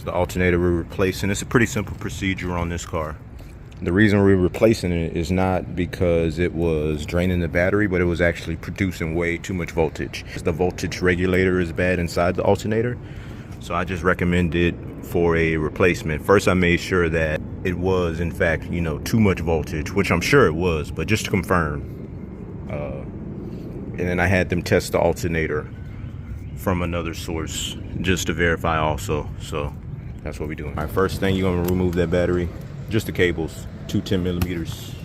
the alternator we're replacing. It's a pretty simple procedure on this car. The reason we're replacing it is not because it was draining the battery, but it was actually producing way too much voltage. The voltage regulator is bad inside the alternator, so I just recommended for a replacement. First, I made sure that it was, in fact, you know, too much voltage, which I'm sure it was, but just to confirm. And then I had them test the alternator from another source just to verify also. So that's what we're doing. All right, first thing, you're gonna remove that battery. Just the cables, two 10 millimeters.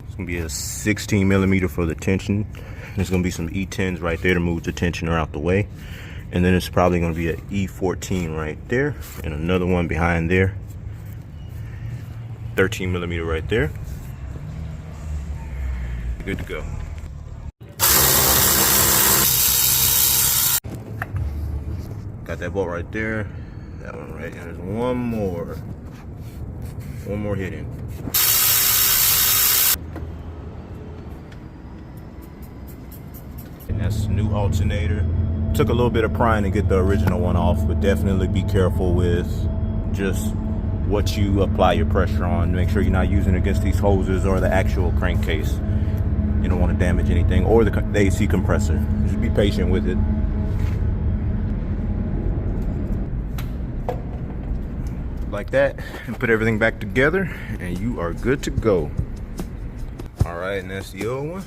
It's gonna be a 16 millimeter for the tension. There's gonna be some E10s right there to move the tensioner out the way. And then it's probably gonna be an E14 right there, and another one behind there. 13 millimeter right there. Good to go. Got that bolt right there. That one right, and there's one more hidden. And that's the new alternator. Took a little bit of prying to get the original one off, but definitely be careful with just what you apply your pressure on. Make sure you're not using it against these hoses or the actual crankcase. You don't want to damage anything, or the AC compressor. Just be patient with it. Like that, and put everything back together, and you are good to go. All right, and that's the old one.